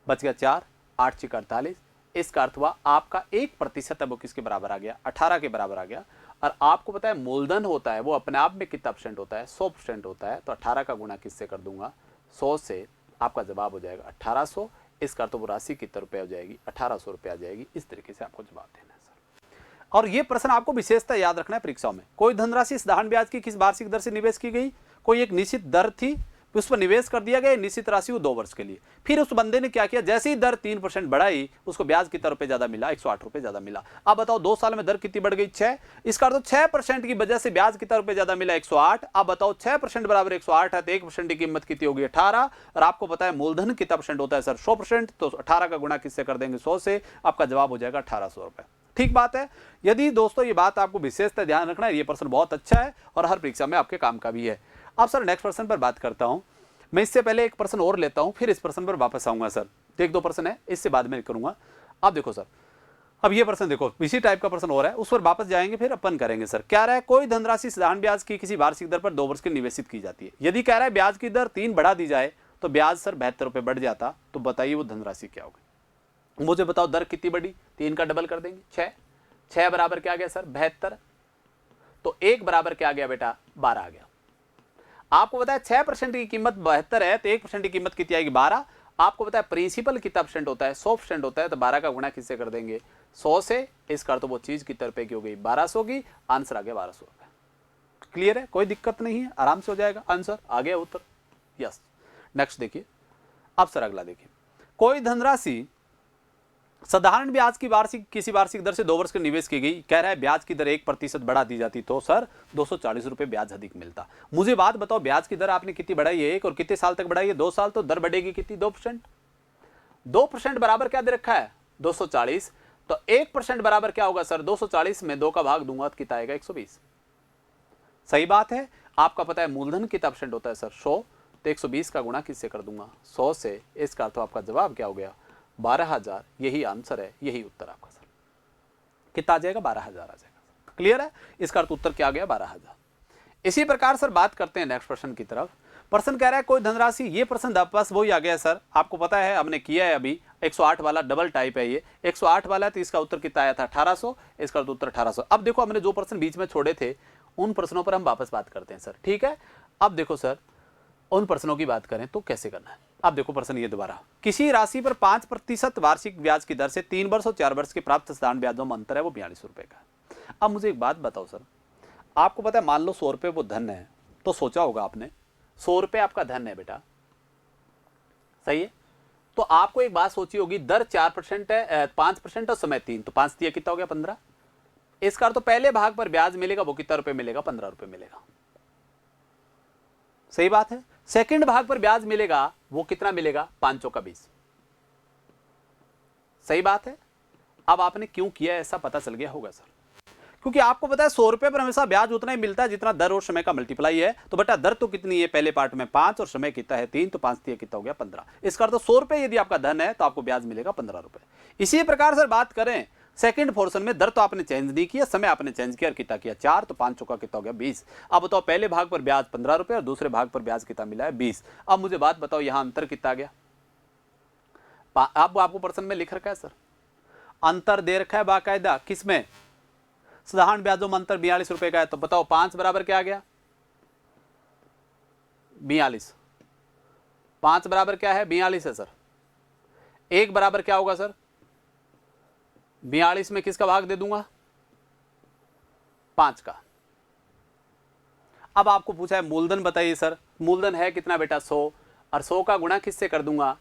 [SPEAKER 1] बच गया 4, 8 6 48। इसका अर्थ हुआ आपका 1% है वो किसके बराबर आ गया, 18 के बराबर आ गया। और आपको पता है मूलधन होता है वो अपने आप में कितना % होता है, 100% होता है। तो 18 का गुणा किससे कर दूंगा, 100 से। आपका जवाब हो जाएगा 1800। इसका तो वो राशि कितने रुपए हो जाएगी, 1800 रुपये आ जाएगी। इस तरीके से आपको जवाब देना है सर। और ये प्रश्न आपको विशेषता याद रखना है परीक्षाओं में। कोई धनराशि साधारण ब्याज की किस वार्षिक दर से निवेश की गई, कोई एक निश्चित दर थी, उस पर निवेश कर दिया गया निश्चित राशि, वो 2 वर्ष के लिए। फिर उस बंदे ने क्या किया, जैसे ही दर 3% बढ़ाई उसको ब्याज कितना रुपए ज्यादा मिला, 108 रुपये ज्यादा मिला। अब बताओ 2 साल में दर कितनी बढ़ गई, 6। इसका अर्थ 6% की वजह से ब्याज कितना रुपए ज्यादा मिला, 108। अब बताओ 6% बराबर 108 है तो 1% की कीमत कितनी होगी, 18। और आपको पता है मूलधन कितना % होता है सर, 100%। तो 18 का गुणा किससे कर देंगे, 100 से। आपका जवाब हो जाएगा 1800 रुपये। ठीक बात है। यदि दोस्तों ये बात आपको विशेषता ध्यान रखना है, ये प्रश्न बहुत अच्छा है और हर परीक्षा में आपके काम का भी है। अब सर नेक्स्ट प्रश्न पर बात करता हूं। मैं इससे पहले एक प्रश्न और लेता हूं, फिर इस प्रश्न पर वापस आऊंगा सर। 1-2 प्रश्न है, इससे बाद में करूंगा। अब देखो सर, अब ये प्रश्न देखो, इसी टाइप का प्रश्न और है, उस पर वापस जाएंगे फिर अपन करेंगे सर। क्या रहा है, कोई धनराशि साधारण ब्याज की किसी वार्षिक दर पर 2 वर्ष के निवेशित की जाती है। यदि कह रहा है ब्याज की दर 3 बढ़ा दी जाए तो ब्याज सर 72 रुपये बढ़ जाता। तो बताइए वो धनराशि क्या होगी। मुझे बताओ दर कितनी बढ़ी, 3 का डबल कर देंगे, 6 बराबर क्या आ गया सर, 72। तो 1 बराबर क्या आ गया बेटा, 12 आ गया। आपको पता है 6% की कीमत 72 है तो 1% की कीमत कितनी आएगी, 12। आपको पता है प्रिंसिपल कितना % होता है, 100% होता है। तो 12 का गुणा किससे कर देंगे, 100 से। इसका तो वो चीज कितने रुपए की हो गई, 1200 की। आंसर आ गया 1200 रुपए। क्लियर है, कोई दिक्कत नहीं है, आराम से हो जाएगा। आंसर आ गया, उत्तर यस। नेक्स्ट देखिए, अब सर अगला देखिए, कोई धनराशि साधारण ब्याज की किसी वार्षिक दर से 2 वर्ष के निवेश की गई। कह रहा है ब्याज की दर 1% बढ़ा दी जाती तो सर 240 रुपये ब्याज अधिक मिलता। मुझे बात बताओ ब्याज की दर आपने कितनी बढ़ाई है, 1 और कितने साल तक बढ़ाई है, 2 साल। तो दर बढ़ेगी कितनी, 2%। 2% बराबर क्या दे रखा है, 240। तो 1% बराबर क्या होगा सर, 240 में 2 का भाग दूंगा तो कितना आएगा, 120। सही बात है। आपका पता है मूलधन कितना % होता है सर, 100। तो 120 का गुणा किससे कर दूंगा, 100 से। इसका तो आपका जवाब क्या हो गया, 12,000। यही आंसर है, यही उत्तर आपका सर। कितना आ जाएगा, 12,000 आ जाएगा। क्लियर है, इसका अर्थ उत्तर क्या आ गया, 12,000। इसी प्रकार सर बात करते हैं नेक्स्ट प्रश्न की तरफ। प्रश्न कह रहा है कोई धनराशि, ये प्रश्न बस वही आ गया सर, आपको पता है हमने किया है अभी 108 वाला, डबल टाइप है ये 108 वाला है, तो इसका उत्तर कितना आया था 1800, इसका उत्तर 1800। अब देखो हमने जो प्रश्न बीच में छोड़े थे उन प्रश्नों पर हम वापस बात करते हैं सर, ठीक है। अब देखो सर उन प्रश्नों की बात करें तो कैसे करना है। अब देखो प्रश्न ये दोबारा, किसी राशि पर 5% वार्षिक ब्याज की दर से 3 वर्ष और 4 वर्ष के प्राप्त साधारण ब्याजों में अंतर है वो 42 रुपए का। अब मुझे एक बात बताओ सर, आपको पता है मान लो 100 रुपये वो धन है, तो सोचा होगा आपने 100 रुपये आपका धन है बेटा, सही है। तो आपको एक बात सोची होगी, दर 4% है, 5% और समय 3, तो 5 दिया कितना हो गया 15। इसका तो पहले भाग पर ब्याज मिलेगा वो कितना रुपए मिलेगा, 15 रुपए मिलेगा, सही बात है। सेकंड भाग पर ब्याज मिलेगा वो कितना मिलेगा, 5 चौका 20, सही बात है। अब आपने क्यों किया ऐसा पता चल गया होगा सर, क्योंकि आपको पता है 100 रुपए पर हमेशा ब्याज उतना ही मिलता है जितना दर और समय का मल्टीप्लाई है। तो बेटा दर तो कितनी है पहले पार्ट में 5 और समय कितना है 3, तो 5 दिया कितना हो गया 15। इसका अर्थ 100 रुपए यदि आपका धन है तो आपको ब्याज मिलेगा 15 रुपए। इसी प्रकार सर बात करें सेकंड पोर्शन में, दर तो आपने चेंज नहीं किया, समय आपने चेंज किया, कितना किया 4, तो 5 चौका कितना हो गया 20। अब बताओ पहले भाग पर ब्याज 15 रुपए और दूसरे भाग पर ब्याज कितना मिला है 20। अब मुझे बात बताओ यहां अंतर कितना आ गया, अब आपको प्रश्न में लिख रखा है सर, अंतर दे रखा है बाकायदा, किसमें, साधारण ब्याजों में अंतर 42 रुपए का है। तो बताओ 5 बराबर क्या आ गया 42, 5 बराबर क्या है 42 है सर। 1 बराबर क्या होगा सर, 42 में किसका भाग दे दूंगा 5 का। अब आपको पूछा है मूलधन बताइए सर, मूलधन है कितना बेटा 100, और 100 का गुणा किससे कर दूंगा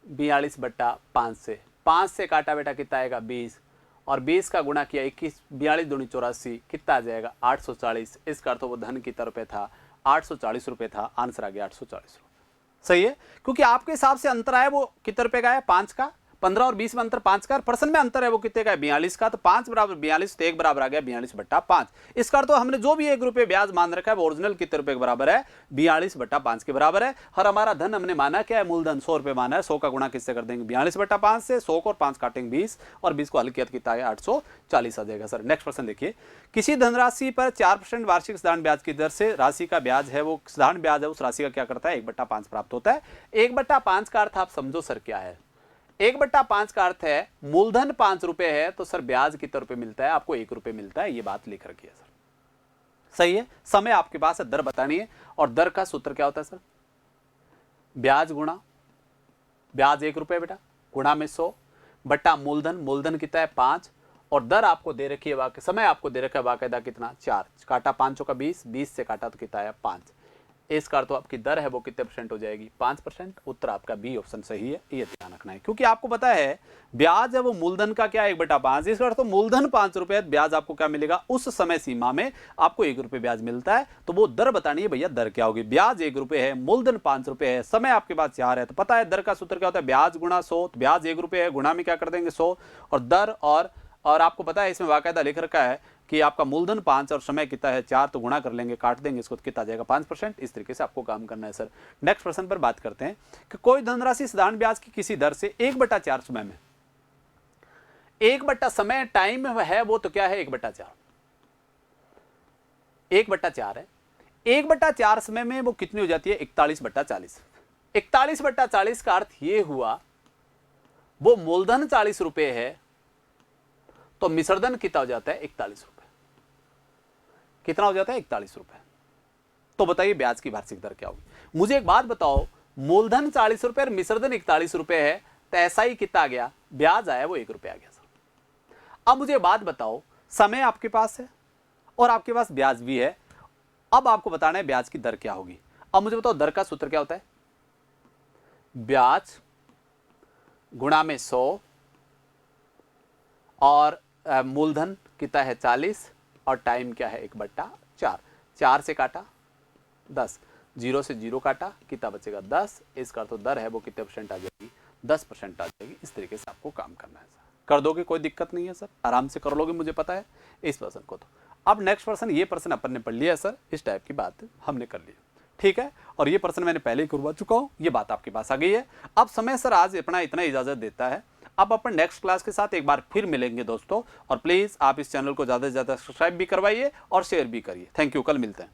[SPEAKER 1] 42/5 से, 5 से काटा बेटा कितना आएगा 20, और 20 का गुणा किया 21, 42 दूनी 84, कितना आ जाएगा 840। इसका अर्थ वो धन कितना रुपए था 840 रुपए था, आंसर आ गया 840 रुपए, सही है। क्योंकि आपके हिसाब से अंतर आया वो कितने रुपए का है 5 का, 15 और 20 में अंतर 5 का, प्रश्न में अंतर है वो कितने का है 42 का। तो 5 बराबर 42, तो 1 बराबर आ गया 42/5। इसका अर्थ तो हमने जो भी 1 रुपये ब्याज मान रखा है वो ओरिजिनल कितने रुपए के बराबर है 42/5 के बराबर है। और हमारा धन हमने माना क्या है, मूलधन 100 रुपए माना है, 100 का गुणा किससे कर देंगे 42/5 से, 100 को और 5 काटेंगे 20, और 20 को हल किया कितना है 840 आ जाएगा सर। नेक्स्ट प्रश्न देखिए, किसी धनराशि पर 4% वार्षिक साधारण ब्याज की दर से राशि का ब्याज है वो साधारण ब्याज है उस राशि का क्या करता है 1/5 प्राप्त होता है। 1/5 का अर्थ आप समझो सर क्या है, 1/5 का अर्थ है मूलधन 5 रुपए है तो सर ब्याज कितने रुपए मिलता है आपको 1 रुपए मिलता है, ये बात लिख रखी है सर, सही है। समय आपके पास है, दर बतानी है, और दर का सूत्र क्या होता है सर, ब्याज गुणा ब्याज 1 रुपए बेटा, गुणा में 100 बट्टा मूलधन, मूलधन कितना है 5, और दर आपको दे रखी है समय आपको दे रखा है बाकायदा कितना 4, काटा 5 चौका 20, 20 से काटा तो कितना है 5। इसका अर्थ तो आपकी दर है वो कितने परसेंट हो जाएगी 5%। उत्तर आपका बी ऑप्शन सही है, ये ध्यान रखना है। क्योंकि आपको पता है ब्याज है वो मूलधन का क्या 1/5, इसका अर्थ तो मूलधन 5 रुपए, ब्याज आपको क्या मिलेगा उस समय सीमा में आपको 1 रुपए ब्याज मिलता है। तो वो दर बतानी है भैया, दर क्या होगी, ब्याज 1 रुपए है, मूलधन 5 रुपए है, समय आपके पास 4 है, तो पता है दर का सूत्र क्या होता है ब्याज गुणा 100, तो ब्याज 1 रुपए है, गुणा में क्या कर देंगे 100, और दर और आपको पता है इसमें बाकायदा लिख रखा है कि आपका मूलधन 5 और समय कितना है 4, तो गुणा कर लेंगे, काट देंगे, इसको कितना आ जाएगा 5%। इस तरीके से आपको काम करना है सर। नेक्स्ट प्रश्न पर बात करते हैं कि कोई धनराशि साधारण ब्याज की किसी दर से 1/4 समय में, 1 समय टाइम है वो तो क्या है 1/4, 1/4 है, 1/4 समय में वो कितनी हो जाती है 41/40। 41/40 का अर्थ ये हुआ वो मूलधन 40 रुपए है तो मिश्रधन कितना हो जाता है 41 रुपए, कितना हो जाता है 41 रुपए। तो बताइए ब्याज की वार्षिक दर क्या होगी। मुझे एक बात बताओ, मूलधन 40 रुपए और मिश्रधन 41 रुपए है, तो ऐसा ही कितना आ गया ब्याज आया वो 1 रुपए आ गया सर। अब मुझे बात बताओ, समय आपके पास है और आपके पास ब्याज भी है, अब आपको बताना है ब्याज की दर क्या होगी। अब मुझे बताओ दर का सूत्र क्या होता है, ब्याज गुणा में 100 और मूलधन कितना है 40 और टाइम क्या है 1/4, 4 से काटा 10, 0 से 0 काटा कितना बचेगा 10। इसका तो दर है वो कितने परसेंट आ जाएगी 10% आ जाएगी। इस तरीके से आपको काम करना है सर, कर दोगे कोई दिक्कत नहीं है सर, आराम से कर लोगे, मुझे पता है इस प्रश्न को। तो अब नेक्स्ट प्रश्न, ये प्रश्न अपन ने पढ़ लिया है सर, इस टाइप की बात हमने कर ली, ठीक है। और ये प्रश्न मैंने पहले ही करवा चुका हूँ, ये बात आपके पास आ गई है। अब समय सर आज अपना इतना इजाजत देता है, अब अपन नेक्स्ट क्लास के साथ एक बार फिर मिलेंगे दोस्तों, और प्लीज आप इस चैनल को ज्यादा से ज्यादा सब्सक्राइब भी करवाइए और शेयर भी करिए। थैंक यू, कल मिलते हैं।